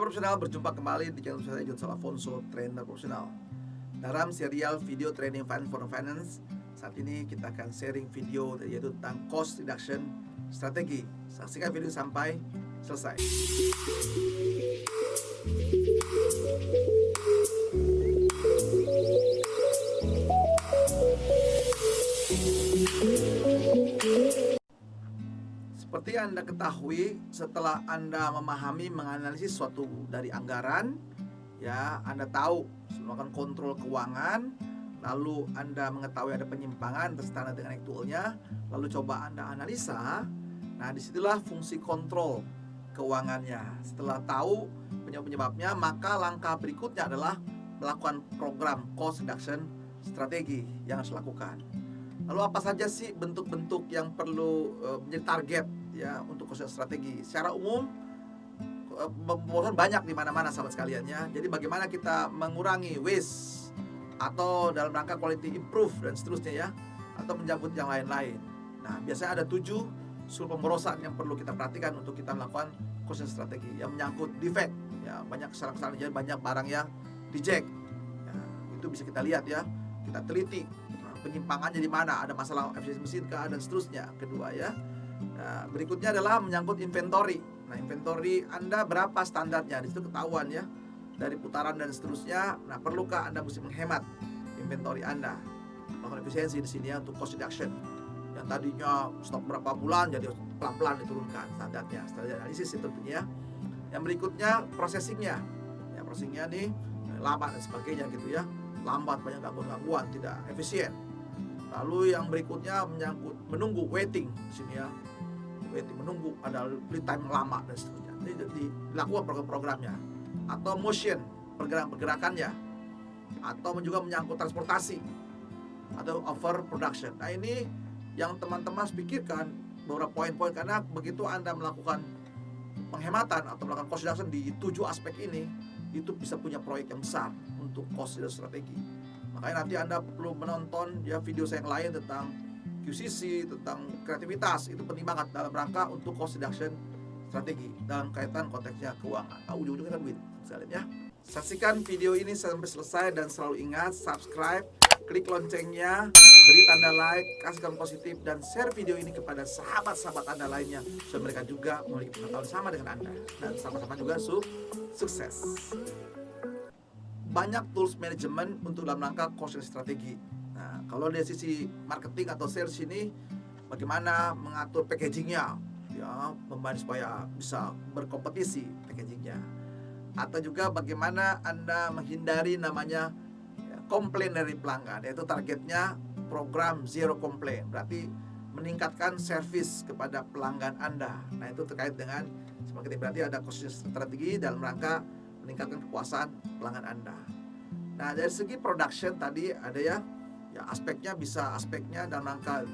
profesional, berjumpa kembali di channel saya John Salafonso, trainer profesional. Dalam serial video training finance for finance, saat ini kita akan sharing video yaitu tentang cost reduction strategi. Saksikan video sampai selesai. Seperti Anda ketahui, setelah Anda memahami, menganalisis suatu dari anggaran, ya, Anda tahu melakukan kontrol keuangan, lalu Anda mengetahui ada penyimpangan terstandar dengan aktualnya, lalu coba Anda analisa. Nah, disitulah fungsi kontrol keuangannya. Setelah tahu penyebabnya, maka langkah berikutnya adalah melakukan program cost reduction strategi yang harus dilakukan. Lalu apa saja sih bentuk-bentuk yang perlu menjadi target ya untuk cost strategi? Secara umum banyak di mana-mana sahabat sekalian ya. Jadi bagaimana kita mengurangi waste atau dalam rangka quality improve dan seterusnya ya, atau menyambut yang lain-lain. Nah, biasanya ada 7 unsur pemborosan yang perlu kita perhatikan untuk kita melakukan cost strategi yang menyangkut defect ya, banyak kesalahan-kesalahan, jadi banyak barang yang dijek ya, itu bisa kita lihat ya, kita teliti penyimpangannya di mana, ada masalah efisiensi mesin kah dan seterusnya. Kedua ya. Nah, berikutnya adalah menyangkut inventory. Nah, inventory Anda berapa standarnya? Di situ ketahuan ya. Dari putaran dan seterusnya. Nah, perlukah Anda mesti menghemat inventory Anda? Melakukan efisiensi di sini ya untuk cost reduction. Yang tadinya stok berapa bulan jadi pelan-pelan diturunkan standarnya. Standar analisis itu tentunya. Yang berikutnya processingnya. Ya, processingnya nih lama dan sebagainya gitu ya. Lambat, banyak gangguan-gangguan, tidak efisien. Lalu yang berikutnya menyangkut menunggu, waiting di sini ya. Waiting, menunggu, ada lead time lama dan seterusnya. Ini dilakukan program-programnya. Atau motion, pergerakan-pergerakannya. Atau juga menyangkut transportasi atau over production. Nah, ini yang teman-teman pikirkan beberapa poin-poin, karena begitu Anda melakukan penghematan atau melakukan cost reduction di 7 aspek ini, itu bisa punya proyek yang besar untuk cost reduction strategi. Makanya nanti Anda perlu menonton ya video saya yang lain tentang QCC, tentang kreativitas. Itu penting banget dalam rangka untuk cost reduction strategi dalam kaitan konteksnya keuangan. Ujung-ujungnya kan duit sekalian ya. Saksikan video ini sampai selesai dan selalu ingat subscribe, klik loncengnya, beri tanda like, kasih komen positif, dan share video ini kepada sahabat-sahabat Anda lainnya supaya mereka juga memiliki pengetahuan sama dengan Anda dan sama-sama juga sukses. Banyak tools manajemen untuk dalam rangka cost strategi. Nah, kalau dari sisi marketing atau sales ini, bagaimana mengatur packagingnya, ya, membantu supaya bisa berkompetisi packagingnya. Atau juga bagaimana Anda menghindari namanya ya, komplain dari pelanggan, yaitu targetnya program zero complaint, berarti meningkatkan service kepada pelanggan Anda. Nah, itu terkait dengan marketing, berarti ada cost strategi dalam rangka meningkatkan kepuasan pelanggan Anda. Nah, dari segi production tadi ada ya aspeknya, bisa aspeknya dalam rangka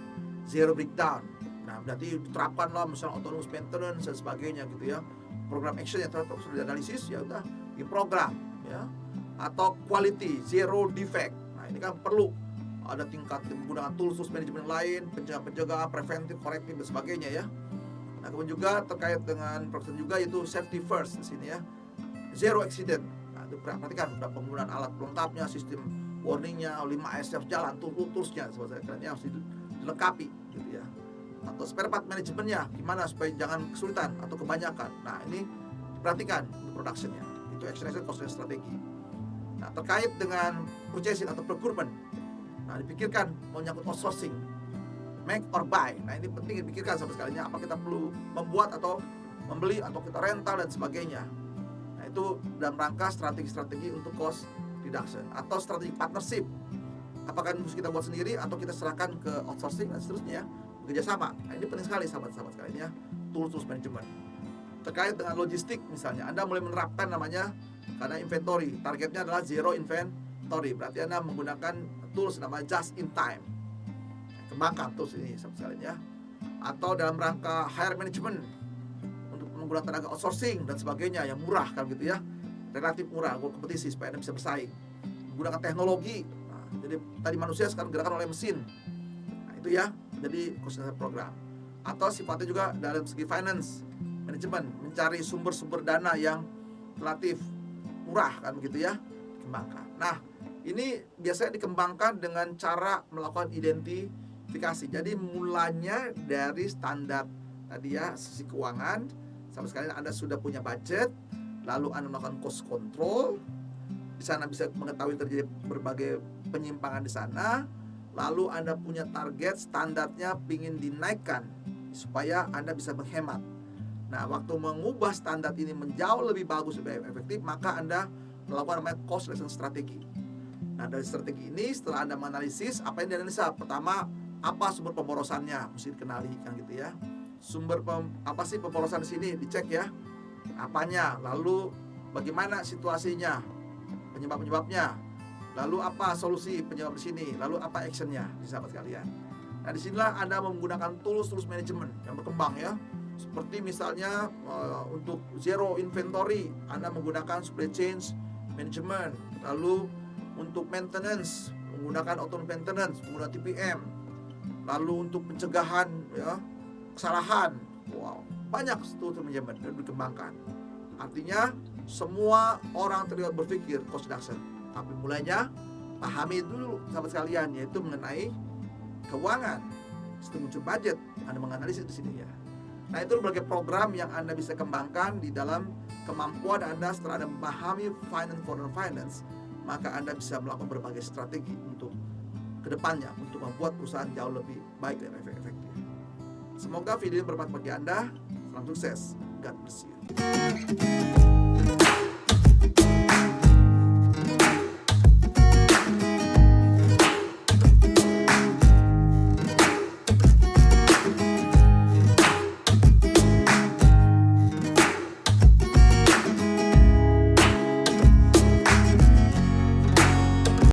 zero breakdown. Nah, berarti diterapkanlah misalnya autonomous maintenance dan sebagainya gitu ya. Program action yang sudah analisis ya udah di program ya. Atau quality zero defect. Nah, ini kan perlu ada tingkat menggunakan tools manajemen lain, penjaga, preventif, korektif dan sebagainya ya. Nah, kemudian juga terkait dengan production juga itu safety first di sini ya. Zero accident. Nah, itu perhatikan penggunaan alat pelengkapnya, sistem warningnya, 5S harus jalan, tools-nya sebenarnya harus dilengkapi gitu ya. Atau spare part manajemennya gimana supaya jangan kesulitan atau kebanyakan. Nah, ini perhatikan productionnya. Itu action cost strategi. Nah, terkait dengan purchasing atau procurement. Nah, dipikirkan menyangkut outsourcing, make or buy. Nah, ini penting dipikirkan sama sekalinya, apa kita perlu membuat atau membeli atau kita rental dan sebagainya. Itu dalam rangka strategi-strategi untuk cost reduction. Atau strategi partnership, apakah harus kita buat sendiri atau kita serahkan ke outsourcing dan seterusnya, bekerja sama. Nah, ini penting sekali sahabat-sahabat sekalian ya, tools manajemen. Terkait dengan logistik misalnya, Anda mulai menerapkan namanya, karena inventory, targetnya adalah zero inventory, berarti Anda menggunakan tools namanya just in time. Kembangkan tools ini sahabat sekalian ya. Atau dalam rangka hire management, menggunakan tenaga outsourcing dan sebagainya yang murah kan gitu ya, relatif murah, kompetisi supaya Anda bisa bersaing. Menggunakan teknologi, nah, jadi tadi manusia sekarang gerakan oleh mesin. Nah, itu ya, jadi cost program. Atau sifatnya juga dalam segi finance management, mencari sumber-sumber dana yang relatif murah kan begitu ya, dikembangkan. Nah, ini biasanya dikembangkan dengan cara melakukan identifikasi. Jadi mulanya dari standar tadi ya, sisi keuangan, sama sekali Anda sudah punya budget, lalu Anda melakukan cost control. Di sana bisa mengetahui terjadi berbagai penyimpangan di sana. Lalu Anda punya target standarnya ingin dinaikkan supaya Anda bisa menghemat. Nah, waktu mengubah standar ini menjauh lebih bagus, lebih efektif, maka Anda melakukan namanya cost reduction strategi. Nah, dari strategi ini setelah Anda menganalisis, apa yang dianalisa? Pertama, apa sumber pemborosannya mesti dikenali kan gitu ya. Apa sih pemborosan di sini? Dicek ya. Apanya? Lalu bagaimana situasinya? Penyebab-penyebabnya. Lalu apa solusi penyebab di sini? Lalu apa actionnya, sahabat sekalian? Nah, disinilah Anda menggunakan tools manajemen yang berkembang ya. Seperti misalnya untuk zero inventory, Anda menggunakan supply chain management. Lalu untuk maintenance, menggunakan auto maintenance, menggunakan TPM. Lalu untuk pencegahan ya, kesalahan, banyak tools manajemen yang dikembangkan. Artinya semua orang terlibat berpikir cost reduction. Tapi mulainya pahami dulu sahabat sekalian, yaitu mengenai keuangan. Setelah muncul budget, Anda menganalisis di sini ya. Nah, itu berbagai program yang Anda bisa kembangkan di dalam kemampuan Anda setelah Anda memahami finance, maka Anda bisa melakukan berbagai strategi untuk kedepannya, untuk membuat perusahaan jauh lebih baik dan efektif. Semoga video ini bermanfaat bagi Anda. Salam sukses. God bless you.